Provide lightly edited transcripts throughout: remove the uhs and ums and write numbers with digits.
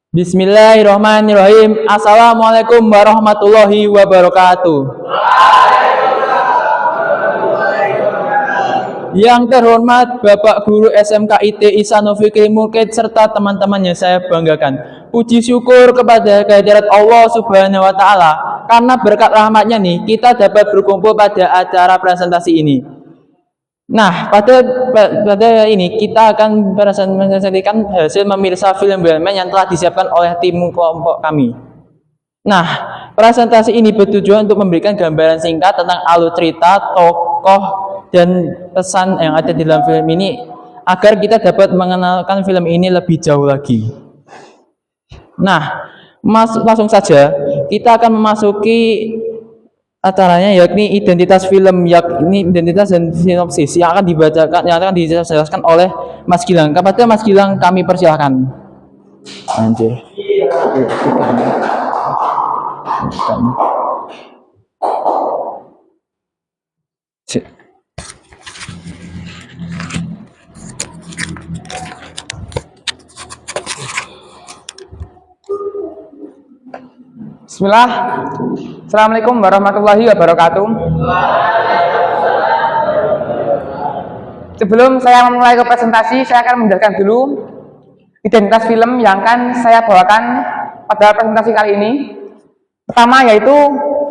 Bismillahirrahmanirrahim. Assalamualaikum warahmatullahi wabarakatuh. Yang terhormat Bapak Guru SMK IT Ihsanul Fikri Mukid serta teman-teman yang saya banggakan. Puji syukur kepada kehadirat Allah Subhanahu wa Ta'ala, karena berkat rahmatnya nih kita dapat berkumpul pada acara presentasi ini. Nah, pada ini kita akan presentasikan hasil memirsa film BUMN yang telah disiapkan oleh tim kelompok kami. Nah, presentasi ini bertujuan untuk memberikan gambaran singkat tentang alur cerita, tokoh, dan pesan yang ada di dalam film ini agar kita dapat mengenalkan film ini lebih jauh lagi. Nah, langsung saja kita akan memasuki acaranya, yakni identitas film, yakni identitas dan sinopsis yang akan dijelaskan oleh Mas Gilang. Kepada Mas Gilang kami persilahkan. Anjir. Bismillah. Assalamualaikum warahmatullahi wabarakatuh. Sebelum saya memulai ke presentasi, saya akan menjelaskan dulu identitas film yang akan saya bawakan pada presentasi kali ini. Pertama yaitu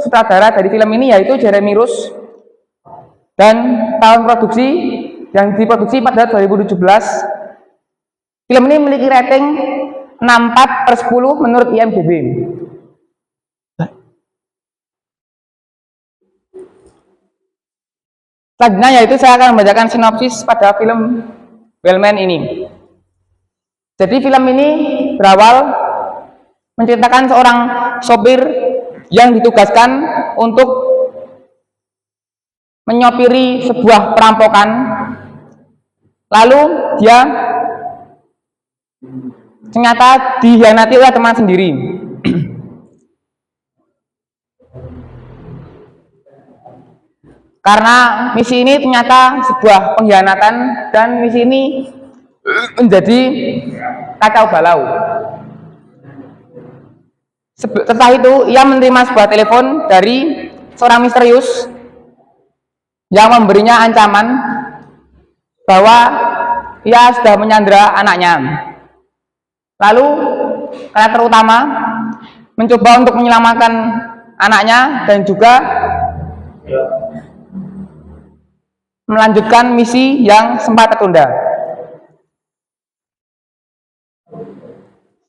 sutradara dari film ini yaitu Jeremy Roos, dan tahun produksi yang diproduksi pada 2017. Film ini memiliki rating 64/10 menurut IMDb. Selanjutnya yaitu saya akan membacakan sinopsis pada film BUMN ini. Jadi film ini berawal menceritakan seorang sopir yang ditugaskan untuk menyopiri sebuah perampokan. Lalu dia ternyata dikhianati oleh teman sendiri. Karena misi ini ternyata sebuah pengkhianatan dan misi ini menjadi kacau balau. Setelah itu ia menerima sebuah telepon dari seorang misterius yang memberinya ancaman bahwa ia sudah menyandera anaknya. Lalu karakter utama mencoba untuk menyelamatkan anaknya dan juga melanjutkan misi yang sempat tertunda.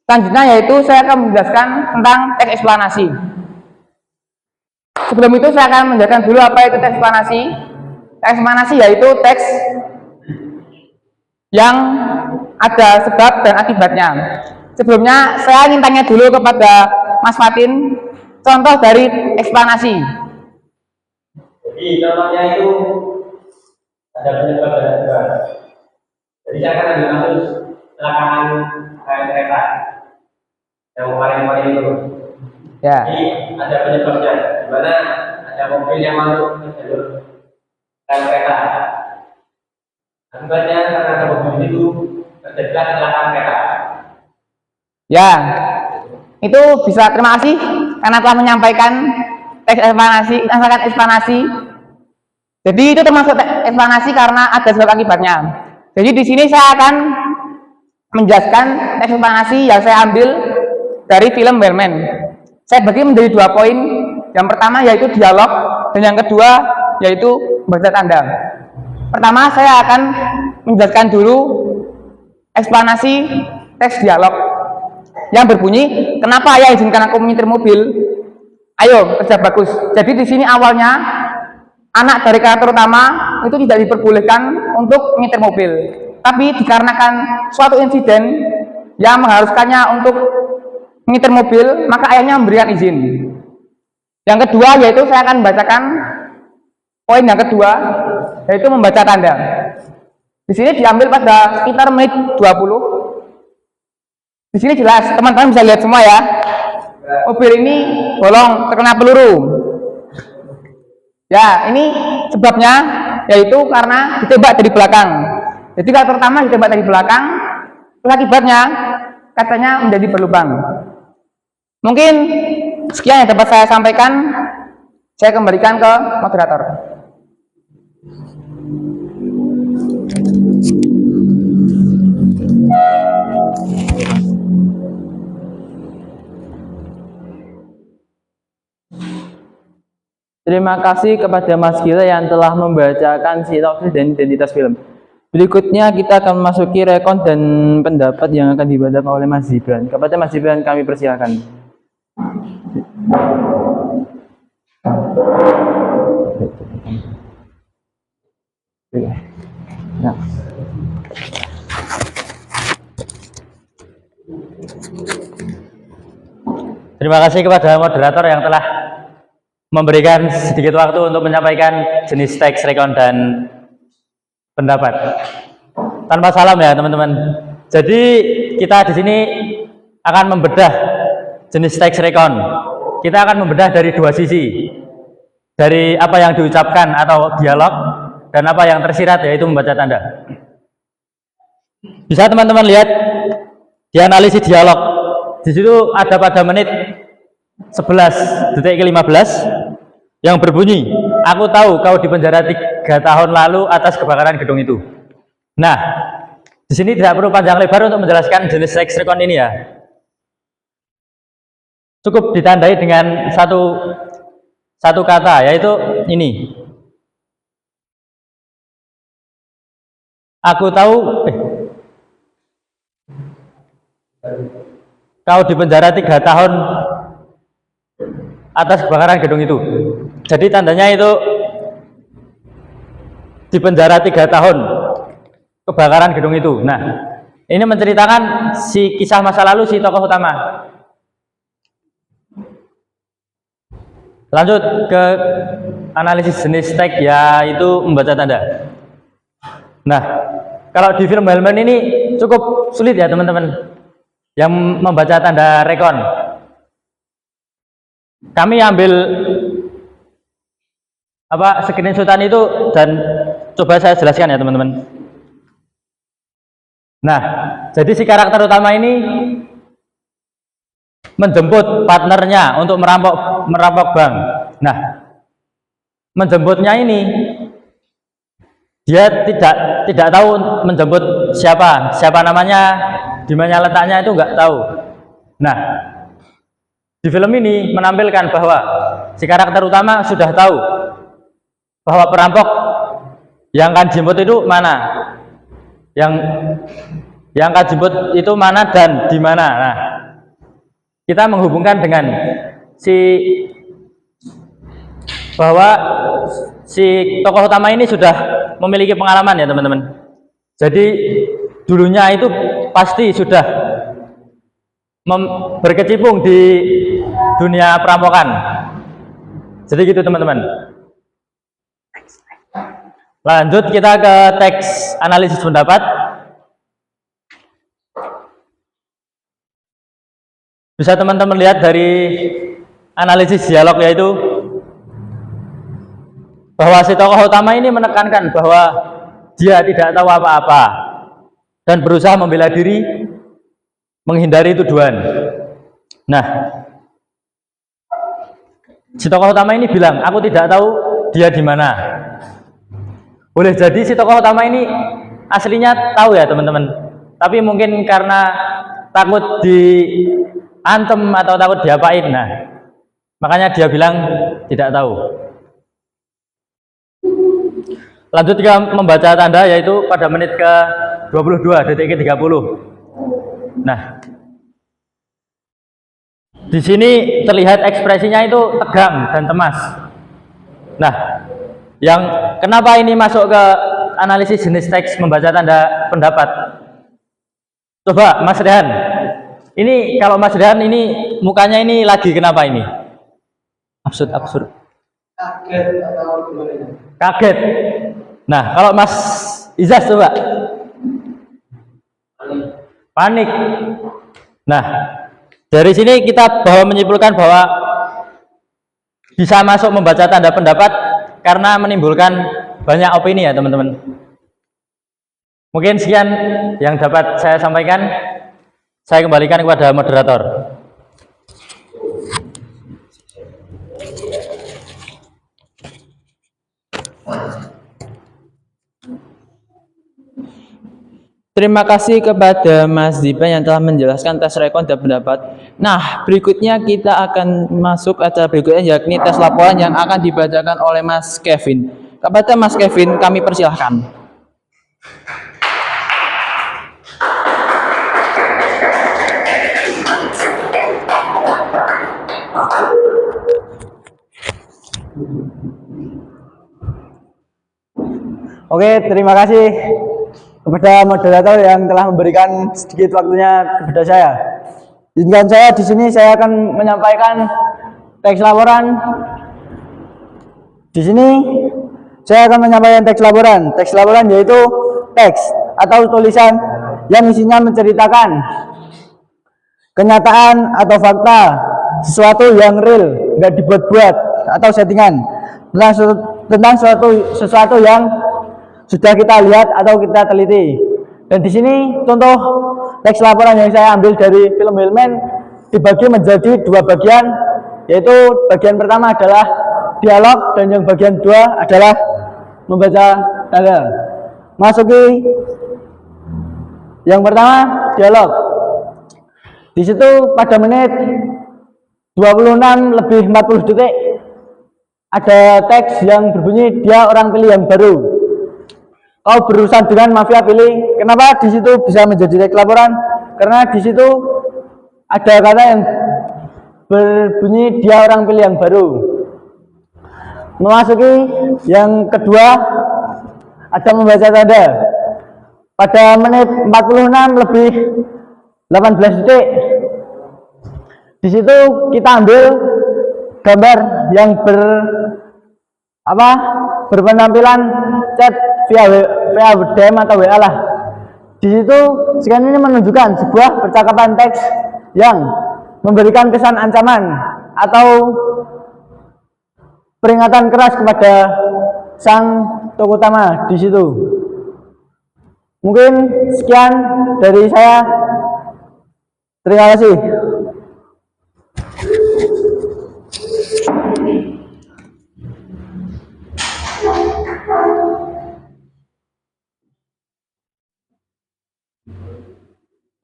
Selanjutnya yaitu saya akan menjelaskan tentang teks eksplanasi. Sebelum itu saya akan menjelaskan dulu apa itu teks eksplanasi. Teks eksplanasi yaitu teks yang ada sebab dan akibatnya. Sebelumnya saya ingin tanya dulu kepada Mas Fatin contoh dari eksplanasi. Jadi contohnya itu ada penyebab dan akibat. Jadi saya akan ambil kasus kecelakaan kereta yang kemarin itu. Ya. Jadi ada penyebabnya, di mana ada mobil yang masuk ke jalur kereta. Akibatnya karena ada mobil itu terjadilah kecelakaan kereta. Ya, itu bisa. Terima kasih karena telah menyampaikan teks eksplanasi. Jadi itu termasuk eksplanasi karena ada sebab akibatnya. Jadi di sini saya akan menjelaskan teks eksplanasi yang saya ambil dari film BUMN. Saya bagi menjadi 2 poin. Yang pertama yaitu dialog dan yang kedua yaitu baca tanda. Pertama saya akan menjelaskan dulu eksplanasi teks dialog yang berbunyi, kenapa ayah izinkan aku menyetir mobil? Ayo kerja bagus. Jadi di sini awalnya anak dari karakter utama itu tidak diperbolehkan untuk menyetir mobil, tapi dikarenakan suatu insiden yang mengharuskannya untuk menyetir mobil, maka ayahnya memberikan izin. Yang kedua yaitu saya akan membacakan poin yang kedua, yaitu membaca tanda. Di sini diambil pada sekitar menit 20. Di sini jelas, teman-teman bisa lihat semua ya. Mobil ini bolong terkena peluru. Ya, ini sebabnya yaitu karena ditembak dari belakang. Jadi karakter pertama ditembak dari belakang. Terus akibatnya katanya menjadi berlubang. Mungkin sekian yang dapat saya sampaikan. Saya kembalikan ke moderator. Terima kasih kepada Mas Gila yang telah membacakan sinopsis dan identitas film. Berikutnya kita akan memasuki rekon dan pendapat yang akan dibacakan oleh Mas Gibran. Kepada Mas Gibran kami persilakan. Nah. Terima kasih kepada moderator yang telah memberikan sedikit waktu untuk menyampaikan jenis teks, rekon, dan pendapat. Tanpa salam ya teman-teman. Jadi kita di sini akan membedah jenis teks, rekon. Kita akan membedah dari dua sisi. Dari apa yang diucapkan atau dialog dan apa yang tersirat yaitu membaca tanda. Bisa teman-teman lihat di analisis dialog. Di situ ada pada menit 11 detik ke-15 yang berbunyi, aku tahu kau dipenjara 3 tahun lalu atas kebakaran gedung itu. Nah, di sini tidak perlu panjang lebar untuk menjelaskan jenis teks rekon ini ya. Cukup ditandai dengan satu kata, yaitu ini. Aku tahu kau dipenjara 3 tahun atas kebakaran gedung itu. Jadi tandanya itu dipenjara 3 tahun kebakaran gedung itu. Nah, ini menceritakan si kisah masa lalu si tokoh utama. Lanjut ke analisis jenis teks, yaitu membaca tanda. Nah, kalau di film Hellman ini cukup sulit ya teman-teman yang membaca tanda rekon. Kami ambil screenshotan itu dan coba saya jelaskan ya teman-teman. Nah, jadi si karakter utama ini menjemput partnernya untuk merampok bank. Nah, menjemputnya ini dia tidak tahu menjemput siapa namanya, di mana letaknya itu nggak tahu. Nah, di film ini menampilkan bahwa si karakter utama sudah tahu bahwa perampok yang akan jemput itu mana, yang akan jemput itu mana dan di mana. Nah, kita menghubungkan dengan bahwa si tokoh utama ini sudah memiliki pengalaman ya teman-teman. Jadi dulunya itu pasti sudah berkecimpung di dunia perampokan. Jadi gitu teman-teman. Lanjut kita ke teks analisis pendapat. Bisa teman-teman lihat dari analisis dialog, yaitu bahwa si tokoh utama ini menekankan bahwa dia tidak tahu apa-apa dan berusaha membela diri menghindari tuduhan. Nah, si tokoh utama ini bilang, aku tidak tahu dia di mana. Boleh jadi si tokoh utama ini aslinya tahu ya teman-teman, tapi mungkin karena takut diantem atau takut diapain, nah makanya dia bilang tidak tahu. Lanjut ke membaca tanda, yaitu pada menit ke 22 detik ke 30. Nah, di sini terlihat ekspresinya itu tegang dan cemas. Nah, yang kenapa ini masuk ke analisis jenis teks membaca tanda pendapat? Coba Mas Rehan. Ini kalau Mas Rehan ini mukanya ini lagi kenapa ini? Absurd. Kaget atau gimana? Kaget. Nah, kalau Mas Izas coba. Panik. Nah, dari sini kita menyimpulkan bahwa bisa masuk membaca tanda pendapat karena menimbulkan banyak opini ya teman-teman. Mungkin sekian yang dapat saya sampaikan. Saya kembalikan kepada moderator. Terima kasih kepada Mas Dipan yang telah menjelaskan tes rekon dan pendapat. Nah, berikutnya kita akan masuk acara berikutnya, yakni tes laporan yang akan dibacakan oleh Mas Kevin. Kepada Mas Kevin, kami persilahkan. Oke, terima kasih kepada moderator yang telah memberikan sedikit waktunya kepada saya. Izinkan saya di sini saya akan menyampaikan teks laporan. Di sini saya akan menyampaikan teks laporan. Teks laporan yaitu teks atau tulisan yang isinya menceritakan kenyataan atau fakta, sesuatu yang real, nggak dibuat-buat atau settingan tentang sesuatu yang sudah kita lihat atau kita teliti. Dan di sini contoh teks laporan yang saya ambil dari film Whaleman dibagi menjadi dua bagian, yaitu bagian pertama adalah dialog dan yang bagian kedua adalah membaca tanda. Masuki yang pertama, dialog. Di situ pada menit 26 lebih 40 detik ada teks yang berbunyi, dia orang pilih yang baru. Kau berurusan dengan mafia pilih. Kenapa di situ bisa menjadi teks laporan? Karena di situ ada kata yang berbunyi, dia orang pilih yang baru. Memasuki yang kedua ada membaca tanda. Pada menit 46 lebih 18 detik di situ kita ambil gambar yang berpenampilan chat via DM atau WA lah. Di situ scan ini menunjukkan sebuah percakapan teks yang memberikan kesan ancaman atau peringatan keras kepada sang tokoh utama di situ. Mungkin sekian dari saya. Terima kasih.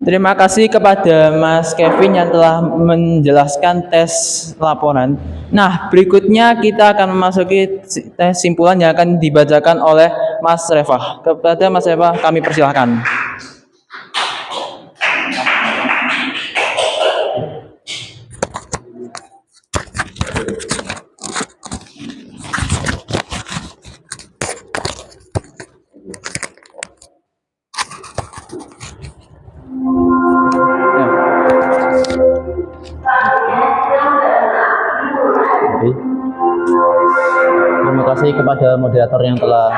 Terima kasih kepada Mas Kevin yang telah menjelaskan tes laporan. Nah, berikutnya kita akan memasuki tes simpulan yang akan dibacakan oleh Mas Reva. Kepada Mas Reva, kami persilahkan. Terima kasih kepada moderator yang telah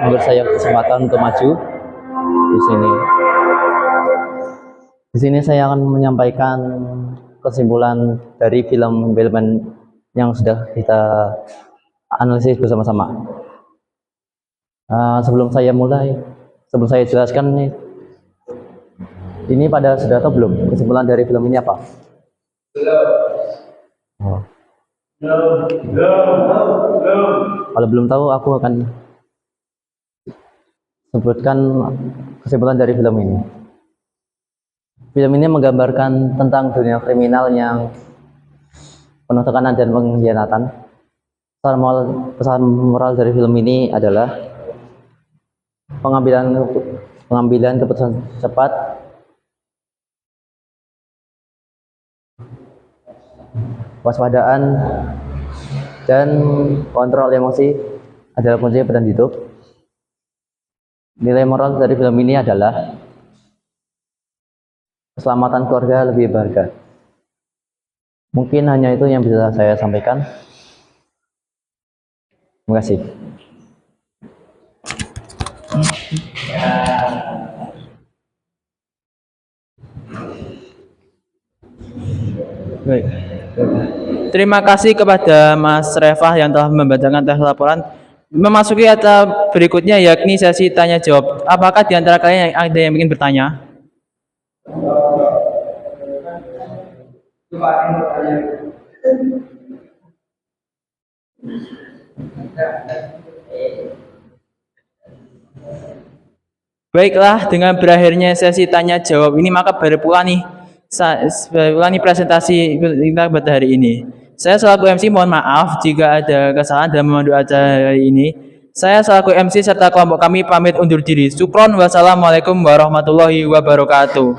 memberi saya kesempatan untuk maju di sini. Di sini saya akan menyampaikan kesimpulan dari film Whaleman yang sudah kita analisis bersama-sama. Sebelum saya jelaskan nih, ini pada sudah tahu belum kesimpulan dari film ini apa? Oh. Kalau belum tahu, aku akan sebutkan kesimpulan dari film ini. Film ini menggambarkan tentang dunia kriminal yang penuh tekanan dan pengkhianatan. Pesan moral dari film ini adalah pengambilan keputusan cepat, waspadaan, dan kontrol emosi adalah kunci bertahan hidup. Nilai moral dari film ini adalah keselamatan keluarga lebih berharga. Mungkin hanya itu yang bisa saya sampaikan. Terima kasih. Baik. Terima kasih kepada Mas Reva yang telah membacakan tes laporan. Memasuki acara berikutnya yakni sesi tanya jawab. Apakah di antara kalian ada yang ingin bertanya? Baiklah, dengan berakhirnya sesi tanya jawab ini maka baru pula nih presentasi kita pada hari ini. Saya selaku MC mohon maaf jika ada kesalahan dalam memandu acara hari ini. Saya selaku MC serta kelompok kami pamit undur diri. Syukron, wassalamualaikum warahmatullahi wabarakatuh.